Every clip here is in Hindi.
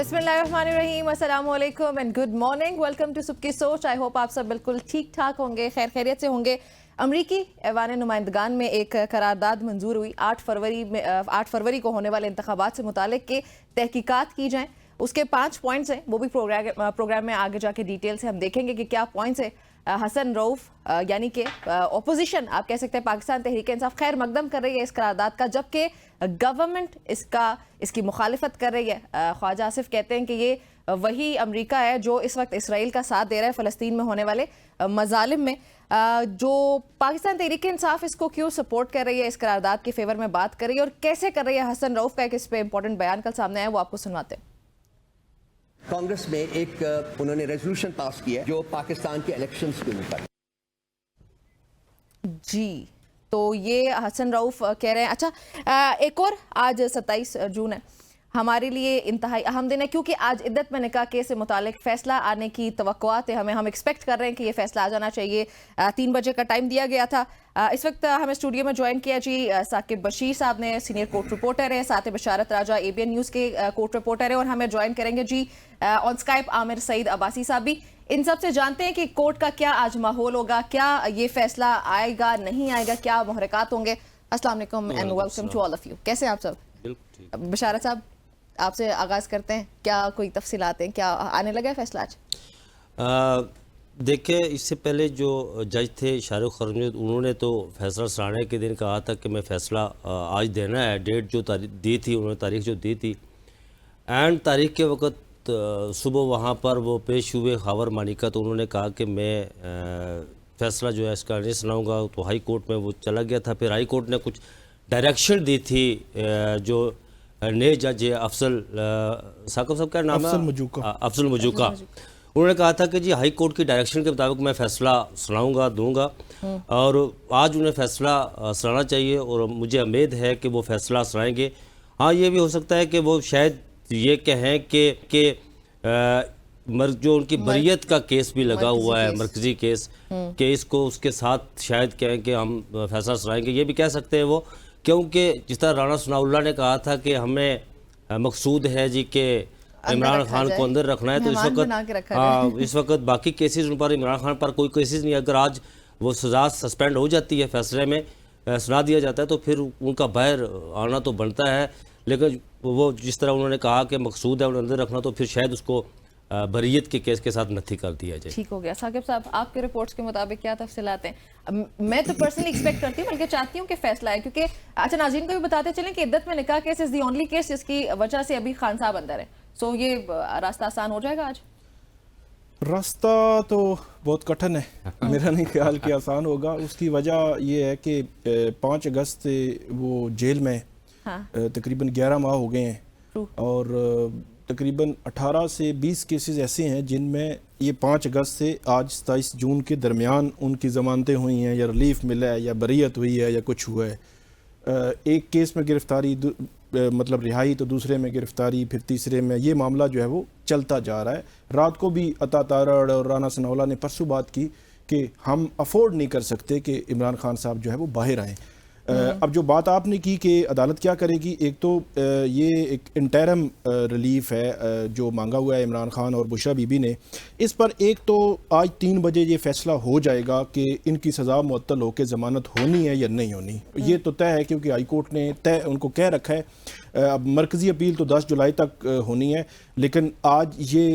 बिस्मिल्लाहिर्रहमानिर्रहीम, अस्सलामु अलैकुम and good morning. Welcome to सुबह की सोच। आई होप आप सब बिल्कुल ठीक ठाक होंगे, खैर खैरियत से होंगे। अमरीकी ऐवान नुमाइंदगान में एक करारदाद मंजूर हुई। 8 फरवरी को होने वाले इंतखाबात से मुतालिक के तहकीकात की जाएँ। उसके 5 पॉइंट्स हैं, वो भी प्रोग्राम में आगे जाके डिटेल से हम देखेंगे कि क्या पॉइंट्स है। हसन रऊफ यानी कि ऑपोजिशन आप कह सकते हैं पाकिस्तान तहरीक इंसाफ खैर मकदम कर रही है इस करारदाद का, जबकि गवर्नमेंट इसकी मुखालिफत कर रही है। ख्वाजा आसिफ कहते हैं कि ये वही अमेरिका है जो इस वक्त इसराइल का साथ दे रहा है फ़लस्तीन में होने वाले मजालिम में। जो पाकिस्तान तहरीक इंसाफ इसको क्यों सपोर्ट कर रही है, इस करारदाद के फेवर में बात कर रही है और कैसे कर रही है। हसन रऊफ का एक इस पे इंपॉर्टेंट बयान कल सामने आया, वो आपको सुनवाते हैं। कांग्रेस में एक उन्होंने रेजोल्यूशन पास किया जो पाकिस्तान के इलेक्शंस के ऊपर जी, तो ये हसन रऊफ कह रहे हैं। अच्छा, एक और आज 27 जून है, हमारे लिए इंतहाई अहम दिन है क्योंकि आज इद्दत में निकाह केस से मुतालिक फैसला आने की तवक्कुआत है। हम एक्सपेक्ट कर रहे हैं कि ये फैसला आ जाना चाहिए। 3 बजे का टाइम दिया गया था। इस वक्त हमें स्टूडियो में ज्वाइन किया जी साकिब बशीर साहब ने, सीनियर कोर्ट रिपोर्टर है, साथ ही बशारत राजा ABN न्यूज़ के कोर्ट रिपोर्टर है, और हमें ज्वाइन करेंगे जी ऑन स्काइप आमिर सईद अब्बासी साहब भी। इन सब से जानते हैं कि कोर्ट का क्या आज माहौल होगा, क्या ये फैसला आएगा नहीं आएगा, क्या मुहरकात होंगे। अस्सलाम वालेकुम and welcome to all of you. कैसे आप सब? बशारत साहब आपसे आगाज करते हैं, क्या कोई तफसीलात हैं, क्या आने लगा है फैसला आज? देखिए, इससे पहले जो जज थे शाहरुख खरमद, उन्होंने तो फैसला सुनाने के दिन कहा था कि मैं फ़ैसला आज देना है। डेट जो दी थी उन्होंने, तारीख जो दी थी, एंड तारीख के वक्त सुबह वहाँ पर वो पेश हुए खावर मानिका, तो उन्होंने कहा कि मैं फ़ैसला जो है इसका नहीं सुनाऊँगा। तो हाई कोर्ट में वो चला गया था। फिर हाई कोर्ट ने कुछ डायरेक्शन दी थी, जो नए जज अफसल साकिब साहब का नाम है, अफसल मजूका, उन्होंने कहा था कि जी हाई कोर्ट की डायरेक्शन के मुताबिक मैं फ़ैसला सुनाऊंगा दूंगा, और आज उन्हें फ़ैसला सुनाना चाहिए और मुझे उम्मीद है कि वो फ़ैसला सुनाएंगे। हाँ, ये भी हो सकता है कि वो शायद ये कहें कि जो उनकी बरियत का केस भी लगा हुआ है, मरकज़ी केस को उसके साथ शायद कहें कि हम फैसला सुनाएंगे। ये भी कह सकते हैं वो, क्योंकि जिस तरह राना सनाउल्लाह ने कहा था कि हमें मकसूद है जी कि इमरान खान को अंदर रखना है, तो इस वक्त बाकी केसेस उन पर, इमरान खान पर कोई केसेस नहीं। अगर आज वो सज़ा सस्पेंड हो जाती है, फैसले में सुना दिया जाता है, तो फिर उनका बाहर आना तो बनता है। लेकिन वो जिस तरह उन्होंने कहा कि मकसूद है उन्हें अंदर रखना, तो फिर शायद उसको बरियत के केस के साथ नथी कर दिया जाए। ठीक हो गया। साकिब साहब, आपके रिपोर्ट्स के मुताबिक क्या तफसीलात हैं? मैं तो पर्सनली एक्सपेक्ट करती हूँ, बल्कि चाहती हूँ कि फैसला है, क्योंकि अच्छा नाज़रीन को भी बताते चलें कि इद्दत में निकाह case is the only case जिसकी वजह से अभी खान साहब अंदर है। सो ये रास्ता आसान हो जाएगा आज? रास्ता तो बहुत कठिन है, मेरा नहीं ख्याल कि आसान होगा। उसकी वजह ये है कि 5 अगस्त से वो जेल में तकरीबन 11 माह हो गए हैं, और तकरीबन 18 से 20 केसेस ऐसे हैं जिनमें ये 5 अगस्त से आज 27 जून के दरमियान उनकी ज़मानतें हुई हैं, या रिलीफ मिला है, या बरियत हुई है, या कुछ हुआ है। एक केस में गिरफ्तारी, मतलब रिहाई, तो दूसरे में गिरफ्तारी, फिर तीसरे में, ये मामला जो है वो चलता जा रहा है। रात को भी अता तारड़ और राना सनाउल्लाह ने परसों बात की कि हम अफोर्ड नहीं कर सकते कि इमरान खान साहब जो है वो बाहर आएँ। अब जो बात आपने की कि अदालत क्या करेगी, एक तो ये एक इंटरम रिलीफ है जो मांगा हुआ है इमरान खान और बुशरा बीबी ने। इस पर एक तो आज 3 बजे ये फैसला हो जाएगा कि इनकी सज़ा मुअत्तल होकर ज़मानत होनी है या नहीं होनी। ये तो तय है क्योंकि हाई कोर्ट ने तय उनको कह रखा है। अब मरकज़ी अपील तो 10 जुलाई तक होनी है, लेकिन आज ये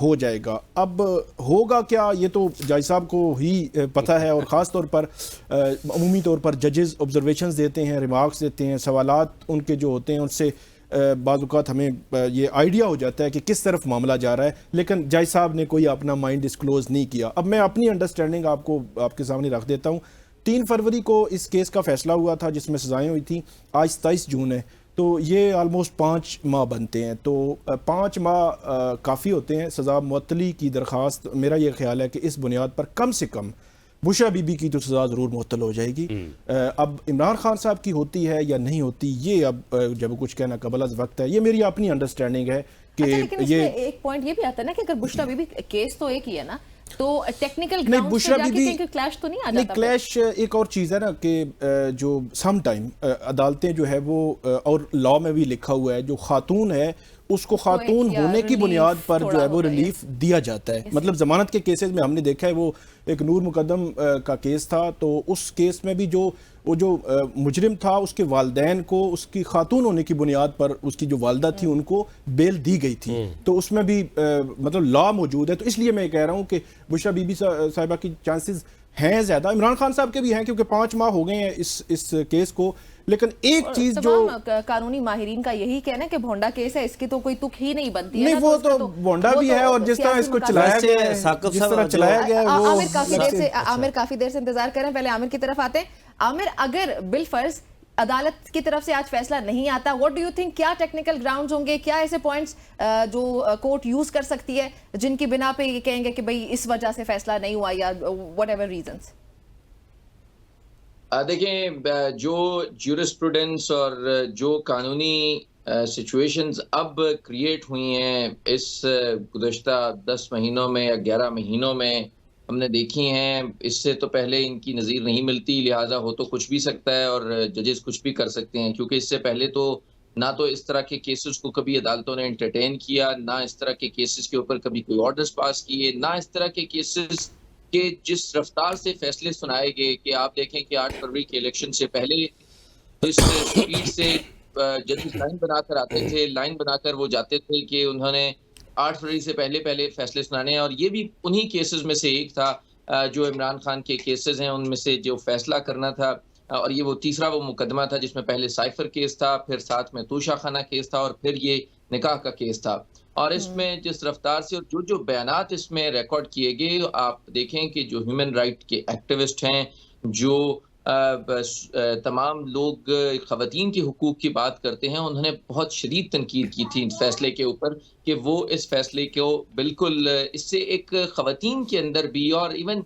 हो जाएगा। अब होगा क्या, ये तो जज साहब को ही पता है, और ख़ास तौर पर अमूमी तौर पर जजेस ऑब्जर्वेशंस देते हैं, रिमार्क्स देते हैं, सवालात उनके जो होते हैं उनसे बाज़-औक़ात हमें ये आइडिया हो जाता है कि किस तरफ मामला जा रहा है। लेकिन जज साहब ने कोई अपना माइंड डिस्क्लोज़ नहीं किया। अब मैं अपनी अंडरस्टैंडिंग आपके सामने रख देता हूँ। 3 फरवरी को इस केस का फैसला हुआ था जिसमें सज़ाएँ हुई थी। आज 27 जून है, तो ये ऑलमोस्ट 5 माह बनते हैं। तो 5 माह काफ़ी होते हैं। सज़ा मुअत्तली की दरख्वास्त, मेरा ये ख्याल है कि इस बुनियाद पर कम से कम बुशरा बीबी की तो सज़ा ज़रूर मुअत्तल हो जाएगी। अब इमरान खान साहब की होती है या नहीं होती, ये अब जब कुछ कहना कबल अज़ वक्त है। ये मेरी अपनी अंडरस्टैंडिंग है कि लेकिन ये एक पॉइंट ये भी आता है ना कि अगर बुशरा बीबी केस तो एक ही है ना, तो टेक्निकल नहीं, बुशरा बीबी क्लैश तो नहीं आ नहीं, जाता? क्लैश एक और चीज़ है ना कि जो सम टाइम अदालतें जो है वो, और लॉ में भी लिखा हुआ है, जो खातून है उसको खातून या होने की relief बुनियाद पर जो थोड़ा है वो होगा, रिलीफ दिया जाता है। मतलब जमानत के केसेस में हमने देखा है, वो एक नूर मुकदम का केस था, तो उस केस में भी जो मुजरिम था उसके वालदैन को उसकी खातून होने की बुनियाद पर उसकी जो वालदा थी उनको बेल दी गई थी, तो उसमें भी मतलब लॉ मौजूद है। तो इसलिए मैं कह रहा हूँ कि बुशरा बीबी साहिबा की चांसेस हैं ज़्यादा, इमरान खान साहब के भी हैं क्योंकि 5 माह हो गए हैं इस केस को। लेकिन एक चीज जो कानूनी माहिरीन का यही कहना है कि भोंडा केस है, इसकी तो कोई तुक ही नहीं बनती है नहीं, ना, वो इसका तो भोंडा भी है और जिस तरह इसको चलाया गया है, जिस तरह चलाया गया है वो आमिर काफी देर से इंतजार कर रहे हैं, पहले आमिर की तरफ आते हैं। आमिर, अगर बिलफर्ज अदालत की तरफ से आज फैसला नहीं आता, व्हाट डू यू थिंक, क्या टेक्निकल ग्राउंड्स होंगे, क्या ऐसे पॉइंट्स जो कोर्ट यूज कर सकती है जिनकी बिना पे ये कहेंगे कि भाई इस वजह से फैसला नहीं हुआ या व्हाटएवर रीजंस? देखें, जो ज्यूरिस्प्रूडेंस और जो कानूनी सिचुएशंस अब क्रिएट हुई हैं इस गुज़श्ता 10 महीनों में या 11 महीनों में हमने देखी हैं, इससे तो पहले इनकी नज़ीर नहीं मिलती। लिहाजा हो तो कुछ भी सकता है और जजेस कुछ भी कर सकते हैं, क्योंकि इससे पहले तो ना तो इस तरह के केसेस को कभी अदालतों ने एंटरटेन किया, ना इस तरह के केसेस के ऊपर कभी कोई ऑर्डर्स पास किए, ना इस तरह के केसेस के जिस रफ्तार से फैसले सुनाए गए कि आप देखें कि 8 फरवरी के इलेक्शन से पहले इस स्पीड से जजेस लाइन बनाकर आते थे, लाइन बनाकर वो जाते थे कि उन्होंने 8 फरवरी से पहले फैसले सुनाने हैं। और ये भी उन्हीं केसेस में से एक था, जो इमरान खान के केसेस हैं उनमें से जो फैसला करना था। और ये वो तीसरा वो मुकदमा था जिसमें पहले साइफर केस था, फिर साथ में तूशा खाना केस था और फिर ये निकाह का केस था। और इसमें जिस रफ्तार से और जो बयानात इसमें रिकॉर्ड किए गए, आप देखें कि जो ह्यूमन राइट के एक्टिविस्ट हैं, जो तमाम लोग ख़वातीन के हुकूक की बात करते हैं, उन्होंने बहुत शदीद तनकीद की थी इस फैसले के ऊपर कि वो इस फैसले को बिल्कुल इससे एक ख़वातीन के अंदर भी और इवन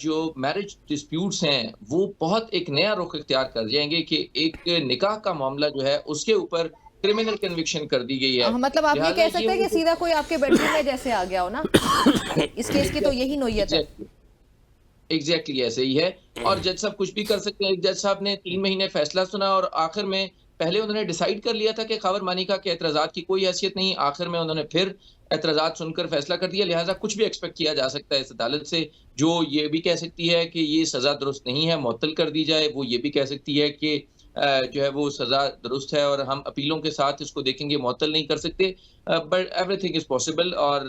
जो मैरिज डिस्प्यूट्स हैं वो बहुत एक नया रुख इख्तियार कर जाएंगे कि एक निकाह का मामला जो है उसके ऊपर क्रिमिनल कन्विक्शन कर दी गई है। मतलब आप ये कह सकते हैं कि सीधा कोई आपके बेडरूम में जैसे आ गया हो ना, इस केस की तो यही नोयत है। एग्जैक्टली ऐसे ही है। और जज साहब कुछ भी कर सकते हैं। जज साहब ने 3 महीने फैसला सुना और आखिर में पहले उन्होंने डिसाइड कर लिया था कि खबर मानिका के एतराज़ात की कोई हैसियत नहीं, आखिर में उन्होंने फिर एतराज़ात सुनकर फैसला कर दिया। लिहाजा कुछ भी एक्सपेक्ट किया जा सकता है इस अदालत से, जो ये भी कह सकती है कि ये सज़ा दुरुस्त नहीं है, मुअत्तल कर दी जाए। वो ये भी कह सकती है कि जो है वो सज़ा दुरुस्त है और हम अपीलों के साथ इसको देखेंगे, मुअत्तल नहीं कर सकते। बट एवरीथिंग इज़ पॉसिबल और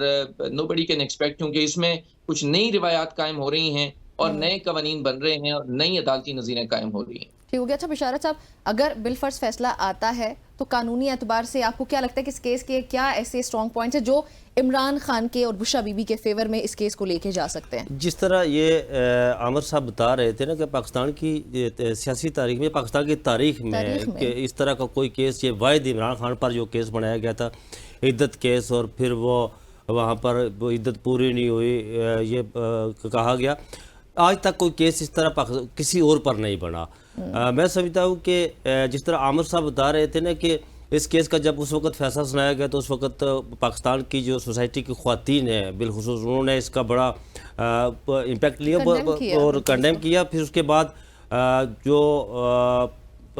नोबडी कैन एक्सपेक्ट, क्योंकि इसमें कुछ नई रिवायात कायम हो रही हैं और नए कवानीन बन रहे हैं और नई अदालती नज़ीरें कायम हो रही हैं। ठीक हो गया। अच्छा बिशारत साहब, अगर बिलफर्ज फैसला आता है तो कानूनी एतबार से आपको क्या लगता है कि इस केस के क्या ऐसे स्ट्रॉन्ग पॉइंट्स हैं जो इमरान खान के और बुशरा बीबी के फेवर में इस केस को लेके जा सकते हैं? जिस तरह ये आमिर साहब बता रहे थे ना कि पाकिस्तान की सियासी तारीख में, पाकिस्तान की तारीख में कि इस तरह का कोई केस, ये वाहिद इमरान खान पर जो केस बनाया गया था, इद्दत केस, और फिर वो वहाँ पर वो इद्दत पूरी नहीं हुई, ये कहा गया। आज तक कोई केस इस तरह किसी और पर नहीं बना। मैं समझता हूँ कि जिस तरह आमिर साहब बता रहे थे ना कि इस केस का जब उस वक्त फैसला सुनाया गया तो उस वक्त पाकिस्तान की जो सोसाइटी की ख़वातीन है बिलखुसूस, उन्होंने इसका बड़ा इम्पैक्ट लिया और कंडेम किया। फिर उसके बाद जो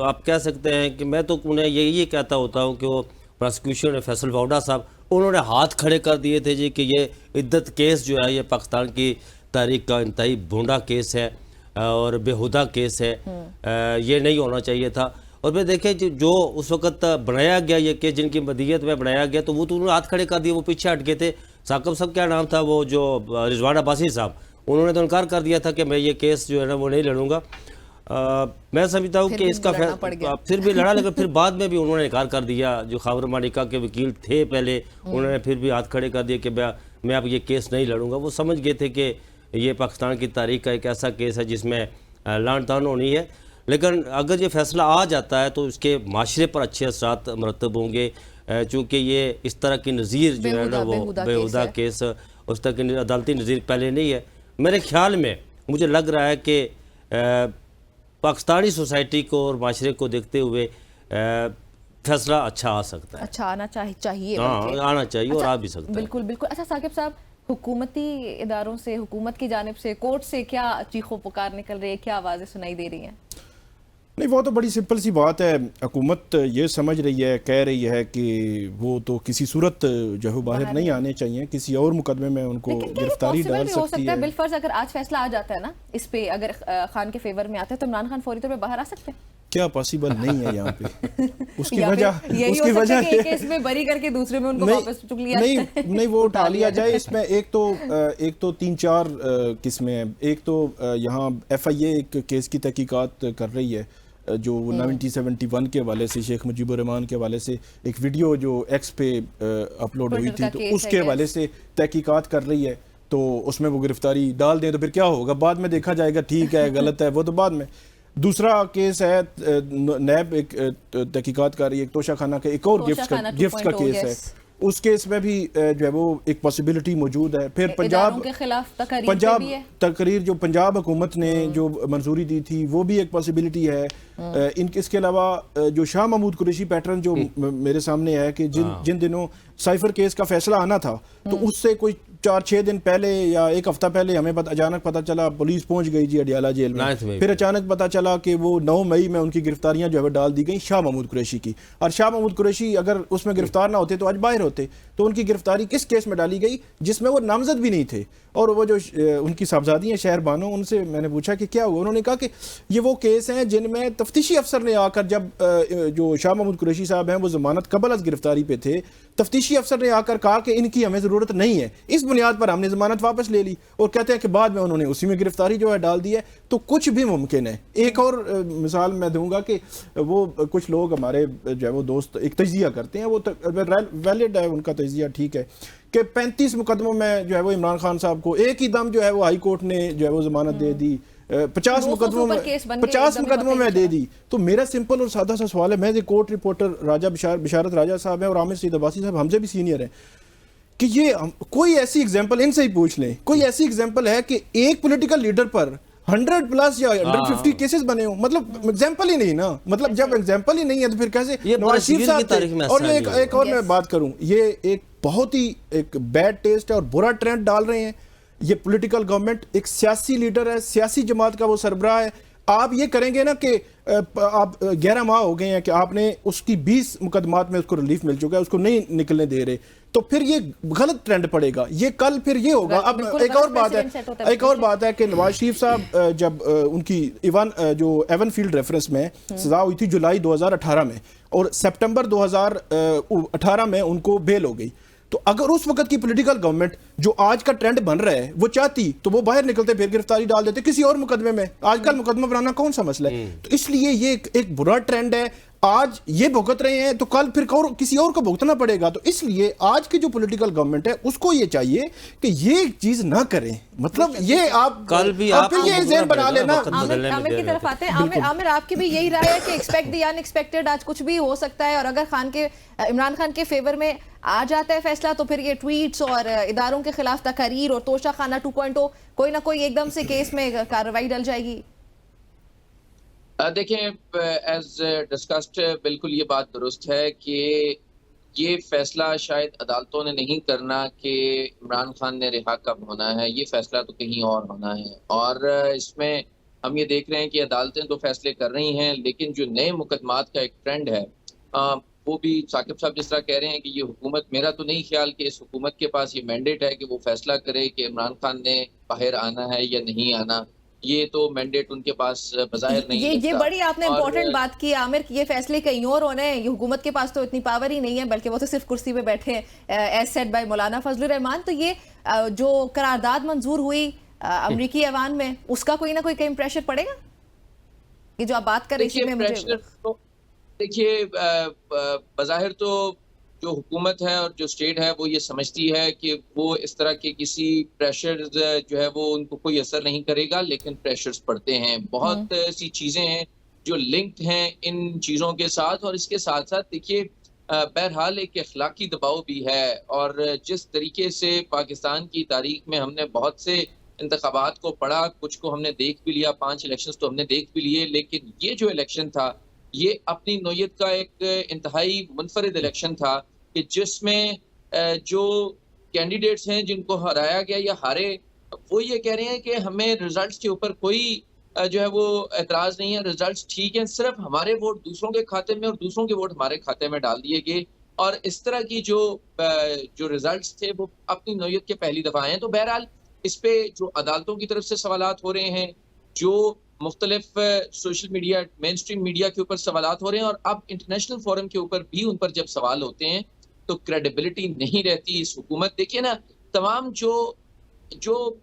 आप कह सकते हैं कि मैं तो उन्हें यही कहता होता हूँ कि वो प्रोसिक्यूशन फैसल वाउडा साहब, उन्होंने हाथ खड़े कर दिए थे जी कि ये इद्दत केस जो है ये पाकिस्तान की तारीख का इंतहाई भोंडा केस है और बेहुदा केस है, ये नहीं होना चाहिए था। और फिर देखें जो उस वक्त बनाया गया ये केस, जिनकी मदीयत में बनाया गया, तो वो तो उन्होंने हाथ खड़े कर दिए, वो पीछे हट गए थे। साकिब साहब क्या नाम था वो, जो रिजवान अब्बासी साहब, उन्होंने तो इनकार कर दिया था कि मैं ये केस जो है ना वो नहीं लड़ूंगा। मैं समझता हूँ कि इसका फिर भी लड़ा, लेकिन फिर बाद में भी उन्होंने इनकार कर दिया। जो खबर मानिका के वकील थे पहले, उन्होंने फिर भी हाथ खड़े कर दिए कि मैं अब ये केस नहीं लड़ूंगा। वो समझ गए थे कि ये पाकिस्तान की तारीख का एक ऐसा केस है जिसमें लान तान होनी है। लेकिन अगर ये फैसला आ जाता है तो इसके माशरे पर अच्छे असरात मरतब होंगे, चूँकि ये इस तरह की नज़ीर जो है ना वो बेहुदा केस, उस तरह की अदालती नज़ीर पहले नहीं है। मेरे ख्याल में मुझे लग रहा है कि पाकिस्तानी सोसाइटी को और माशरे को देखते हुए फैसला अच्छा आ सकता है। अच्छा आना चाहिए। हाँ, आना चाहिए और आ भी सकता है। बिल्कुल बिल्कुल। अच्छा साकिब साहब, हुकूमती इदारों से, हुकूमत की जानिब से, कोर्ट से क्या चीखों पुकार निकल रही है, क्या आवाज़ें सुनाई दे रही हैं? नहीं, वो तो बड़ी सिंपल सी बात है। हुकूमत ये समझ रही है, कह रही है कि वो तो किसी सूरत जो है बाहर नहीं आने चाहिए, किसी और मुकदमे में उनको गिरफ्तारी डाल सकती है। बिलफर्ज अगर आज फैसला आ जाता है ना इस पे, अगर खान के फेवर में आता है तो इमरान खान फौरी तौर पे बाहर आ सकते हैं? क्या पॉसिबल नहीं है यहाँ पे? उसकी उसकी वजह एक केस में बरी करके दूसरे में उनको वापस चुक लिया नहीं वो उठा लिया जाए। इसमें एक तो 3-4 किस्में हैं। एक तो यहाँ FIA एक केस की तहकीकात कर रही है जो 1971 के हवाले से, शेख मुजीबुर रहमान के हवाले से एक वीडियो जो एक्स पे अपलोड हुई थी, तो उसके हवाले से तहकीकात कर रही है। तो उसमें वो गिरफ्तारी डाल दें तो फिर क्या होगा, बाद में देखा जाएगा, ठीक है गलत है वो तो बाद में। दूसरा केस है नैब एक तहकीकात कर रही है, एक तोशा खाना का एक और गिफ्ट का केस है। उस केस में भी जो है वो एक पॉसिबिलिटी मौजूद है। फिर पंजाब के खिलाफ तकरीर जो पंजाब हुकूमत ने जो मंजूरी दी थी वो भी एक पॉसिबिलिटी है। इसके अलावा जो शाह महमूद कुरैशी पैटर्न जो मेरे सामने है कि जिन दिनों साइफर केस का फैसला आना था, तो उससे कोई 4-6 दिन पहले या एक हफ्ता पहले हमें अचानक पता चला, पुलिस पहुंच गई जी अडियाला जेल में, फिर अचानक पता चला कि वो 9 मई में उनकी गिरफ्तारियां जो है डाल दी गई शाह महमूद कुरैशी की। और शाह महमूद कुरैशी अगर उसमें गिरफ्तार ना होते तो आज बाहर होते। तो उनकी गिरफ्तारी किस केस में डाली गई जिसमें वो नामजद भी नहीं थे। और वो जो उनकी साहबजादी हैं शहर बानो, उनसे मैंने पूछा कि क्या हुआ, उन्होंने कहा कि ये वो केस हैं जिनमें तफ्तीशी अफसर ने आकर, जब जो शाह महमूद कुरैशी साहब हैं वो जमानत कबल अज गिरफ्तारी पे थे, तफ्तीशी अफसर ने आकर कहा कि इनकी हमें ज़रूरत नहीं है, इस बुनियाद पर हमने जमानत वापस ले ली। और कहते हैं कि बाद में उन्होंने उसी में गिरफ्तारी जो है डाल दी है। तो कुछ भी मुमकिन है। एक और मिसाल मैं दूंगा कि वो कुछ लोग हमारे जो है वो दोस्त एक तजिया करते हैं, वो वैलिड है उनका तजिया, ठीक है, कि 35 मुकदमों में जो है वो इमरान खान साहब को एक ही दम जो है वो हाई कोर्ट ने जो है वो जमानत दे दी, 50 मुकदमों में दे दी। तो मेरा सिंपल और सादा सा सवाल है, मैं कोर्ट रिपोर्टर राजा बिशारत राजा साहब हैं और आमिर सईद अब्बासी साहब हमसे भी सीनियर हैं, कि ये कोई ऐसी एग्जांपल इनसे ही पूछ लें, कोई ऐसी एग्जांपल है कि एक पॉलिटिकल लीडर पर 100+ या 150 केसेस बने हो? मतलब एग्जांपल ही नहीं ना, मतलब जब एग्जांपल ही नहीं है तो फिर कैसे नवाज शरीफ साहब। और एक और मैं बात करूं, ये एक बहुत ही एक बैड टेस्ट है और बुरा ट्रेंड डाल रहे हैं ये पॉलिटिकल गवर्नमेंट। एक सियासी लीडर है, सियासी जमात का वो सरबराह है। आप ये करेंगे ना कि आप 11 माह हो गए हैं कि आपने उसकी 20 मुकदमात में उसको रिलीफ मिल चुका है, उसको नहीं निकलने दे रहे, तो फिर ये गलत ट्रेंड पड़ेगा, ये कल फिर ये होगा। अब एक और बात है कि नवाज शरीफ साहब जब उनकी एवन फील्ड रेफरेंस में सजा हुई थी जुलाई 2018 में, और सितंबर 2018 में उनको बेल हो गई। तो अगर उस वक्त की पॉलिटिकल गवर्नमेंट जो आज का ट्रेंड बन रहा है वो चाहती, तो वो बाहर निकलते, फिर गिरफ्तारी डाल देते किसी और मुकदमे में। आजकल मुकदमा बनाना कौन सा मसला है? तो इसलिए ये एक बुरा ट्रेंड है। आज ये भुगत रहे हैं तो कल फिर किसी और को भुगतना पड़ेगा। तो इसलिए आज की जो पॉलिटिकल गवर्नमेंट है उसको ये चाहिए कि ये चीज ना करें। मतलब ये आप कल भी आप ये ज़हन बना लेना। आमिर की तरफ आते हैं। आमिर आपकी भी यही राय है कि एक्सपेक्ट द अनएक्सपेक्टेड, आज कुछ भी हो सकता है, और अगर इमरान खान के फेवर में आ जाता है फैसला तो फिर ये ट्वीट्स और इदारों के खिलाफ तकरीर और तोशा खाना 2.0 कोई ना कोई एकदम से केस में कार्रवाई डल जाएगी। देखिए, एज डिस्कस्ड बिल्कुल ये बात दुरुस्त है कि ये फैसला शायद अदालतों ने नहीं करना कि इमरान खान ने रिहा कब होना है, ये फैसला तो कहीं और होना है। और इसमें हम ये देख रहे हैं कि अदालतें तो फैसले कर रही हैं, लेकिन जो नए मुकदमात का एक ट्रेंड है वो भी साकिब साहब जिस तरह कह रहे हैं कि ये हुकूमत, मेरा तो नहीं ख्याल कि इस हुकूमत के पास ये मैंडेट है कि वो फैसला करे कि इमरान खान ने बाहर आना है या नहीं आना। ये तो मैंडेट उनके पास बज़ाहिर नहीं है। ये बड़ी आपने इंपॉर्टेंट बात की आमिर कि ये फैसले कहीं और होने हैं, हुकूमत के पास तो इतनी पावर ही नहीं है, बल्कि वो तो सिर्फ कुर्सी पे बैठे हैं एज सेड बाय मौलाना फजलुर रहमान। तो ये जो करारदाद मंजूर हुई अमरीकी ऐवान में, उसका कोई ना कोई कहीं प्रेशर पड़ेगा? ये जो आप बात कर रही थी, देखिए बज़ाहिर तो जो हुकूमत है और जो स्टेट है वो ये समझती है कि वो इस तरह के किसी प्रेशर जो है वो उनको कोई असर नहीं करेगा, लेकिन प्रेशर्स पड़ते हैं। बहुत सी चीज़ें हैं जो लिंक्ड हैं इन चीज़ों के साथ, और इसके साथ साथ देखिए बहरहाल एक अखलाकी दबाव भी है। और जिस तरीके से पाकिस्तान की तारीख में हमने बहुत से इंतखाबात को पढ़ा, कुछ को हमने देख भी लिया, 5 इलेक्शंस तो हमने देख भी लिए, लेकिन ये जो इलेक्शन था ये अपनी नौयत का एक इंतहाई मुनफरिद इलेक्शन था कि जिसमें जो कैंडिडेट्स हैं जिनको हराया गया या हारे, वो ये कह रहे हैं कि हमें रिजल्ट्स के ऊपर कोई जो है वो एतराज नहीं है, रिजल्ट्स ठीक हैं, सिर्फ हमारे वोट दूसरों के खाते में और दूसरों के वोट हमारे खाते में डाल दिए गए और इस तरह की जो रिजल्ट्स थे वो अपनी नौयत के पहली दफा आए हैं। तो बहरहाल इस पे जो अदालतों की तरफ से सवालात हो रहे हैं, जो मुख्तलिफ social media, main stream media के ऊपर सवालात हो रहे हैं और अब इंटरनेशनल फोरम के ऊपर भी उन पर जब सवाल होते हैं तो क्रेडिबिलिटी नहीं रहती इस हुकूमत। देखिए ना, तमाम जो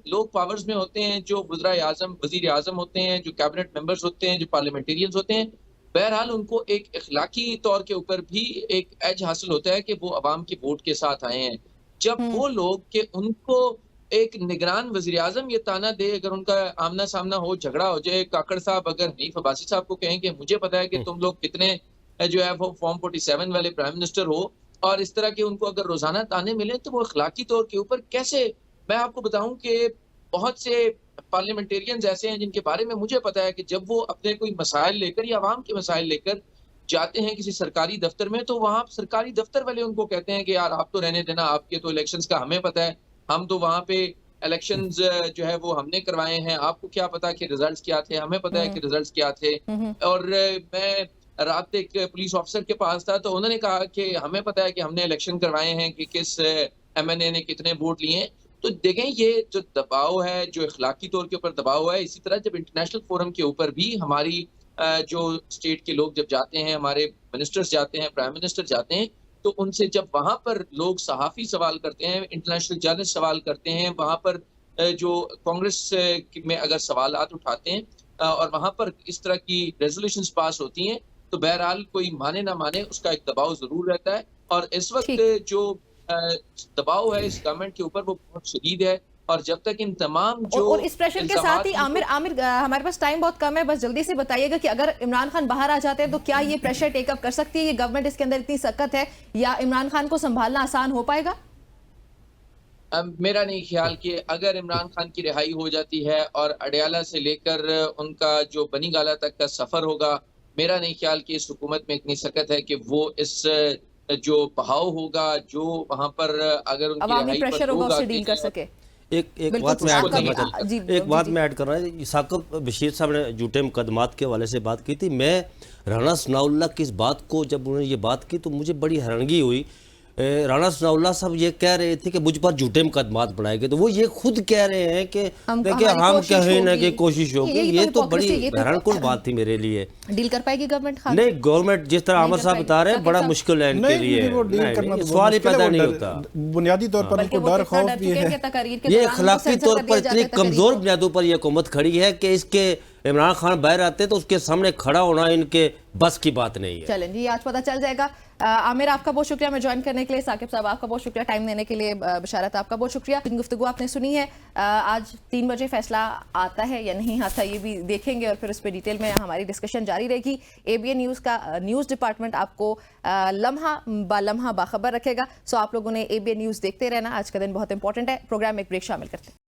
लोग पावर्स में होते हैं, जो वजीर आजम होते हैं, जो कैबिनेट मेंबर्स होते हैं, जो पार्लियामेंटेरियंस होते हैं, बहरहाल उनको एक इखलाकी तौर के ऊपर भी एक एज हासिल होता है कि वो अवाम के वोट के साथ आए हैं। जब वो लोग कि उनको एक निगरान वजीर आजम ये ताना दे, अगर उनका आमना सामना हो, झगड़ा हो जाए, काकड़ साहब अगर हनीफ अब्बासी साहब को कहें कि मुझे पता है कि तुम लोग कितने जो है वो फॉर्म 47 वाले प्राइम मिनिस्टर हो, और इस तरह के उनको अगर रोजाना ताने मिले तो वो अखलाकी तौर के ऊपर कैसे। मैं आपको बताऊं कि बहुत से पार्लियामेंटेरियंस ऐसे हैं जिनके बारे में मुझे पता है कि जब वो अपने कोई मसाइल लेकर या आवाम के मसाइल लेकर जाते हैं किसी सरकारी दफ्तर में, तो वहां सरकारी दफ्तर वाले उनको कहते हैं कि यार आप तो रहने देना, आपके तो इलेक्शंस का हमें पता है, हम तो वहां पे इलेक्शंस जो है वो हमने करवाए हैं, आपको क्या पता कि रिजल्ट्स क्या थे, हमें पता है कि रिजल्ट्स क्या थे। और मैं रात एक पुलिस ऑफिसर के पास था तो उन्होंने कहा कि हमें पता है कि हमने इलेक्शन करवाए हैं कि किस MNA ने कितने वोट लिए हैं। तो देखें, ये जो दबाव है, जो इखलाकी तौर के ऊपर दबाव है, इसी तरह जब इंटरनेशनल फोरम के ऊपर भी हमारी जो स्टेट के लोग जब जाते हैं, हमारे मिनिस्टर्स जाते हैं, प्राइम मिनिस्टर जाते हैं, तो उनसे जब वहां पर लोग सहाफी सवाल करते हैं, इंटरनेशनल जर्नलिस्ट सवाल करते हैं, वहां पर जो कांग्रेस में अगर सवालात उठाते हैं और वहां पर इस तरह की रेजोल्यूशंस पास होती हैं, तो बहरहाल कोई माने ना माने उसका एक दबाव जरूर रहता है। और इस वक्त जो दबाव है इस गवर्नमेंट के ऊपर वो बहुत शदीद है, और जब तक इन तमाम जो और इस प्रेशर के साथ ही आमिर हमारे पास टाइम बहुत कम है, बस जल्दी से बताइएगा कि अगर इमरान खान बाहर आ जाते हैं तो क्या ये प्रेशर टेकअप कर सकती है ये गवर्नमेंट, इसके अंदर इतनी सख्त है, या इमरान खान को संभालना आसान हो पाएगा? मेरा नहीं ख्याल कि अगर इमरान खान की रिहाई हो जाती है और अडयाला से लेकर उनका जो बनी गाला तक का सफर होगा, मेरा नहीं ख्याल कि इस हुकूमत में इतनी सख्त है कि वो इस जो बहाव होगा, जो वहां पर अगर उनकी अवामी रिहाई प्रेशर पर होगा होगा उससे डील कर सके। एक बिल्कुल, बात मैं ऐड आपका करना भी- चाहता जी, हूँ, एक जी, बात जी। मैं ऐड कर रहा हूँ। साकिब बशीर साहब ने झूठे मुकदमात के हवाले से बात की थी। मैं राना सनाउल्लाह की इस बात को, जब उन्होंने ये बात की तो मुझे बड़ी हैरानगी हुई। राना सनाउल्लाह साहब ये कह रहे थे कि मुझ पर झूठे मुकदमात बनाए गए, तो वो ये खुद कह रहे हैं कि देखिए हम कहें ना कि कोशिश होगी। ये तो बड़ी हैरानकुन बात थी मेरे लिए। डील कर पाएगी गवर्नमेंट? खान नहीं, गवर्नमेंट जिस तरह आमिर साहब बता रहे हैं, बड़ा मुश्किल है इनके लिए। वो डील करना तो सवाल ही पैदा नहीं होता। बुनियादी तौर पर उनको डर खौफ भी है। ये अखलाकी तौर पर इतनी कमजोर बुनियादों पर यह हुकूमत खड़ी है कि इसके इमरान खान बाहर आते तो उसके सामने खड़ा होना इनके बस की बात नहीं है। चलें जी, आज पता चल जाएगा। आमिर आपका बहुत शुक्रिया मैं ज्वाइन करने के लिए, साकिब साहब आपका बहुत शुक्रिया टाइम देने के लिए, बशारत आपका बहुत शुक्रिया। गुफ्तगू आपने सुनी है। आज 3 बजे फैसला आता है या नहीं आता ये भी देखेंगे और फिर उस पर डिटेल में हमारी डिस्कशन जारी रहेगी। ABN न्यूज़ का न्यूज़ डिपार्टमेंट आपको लम्हा बालम्हा बाखबर रखेगा। सो आप लोगों ने ABN न्यूज़ देखते रहना। आज का दिन बहुत इंपॉर्टेंट है। प्रोग्राम में एक ब्रेक शामिल करते हैं।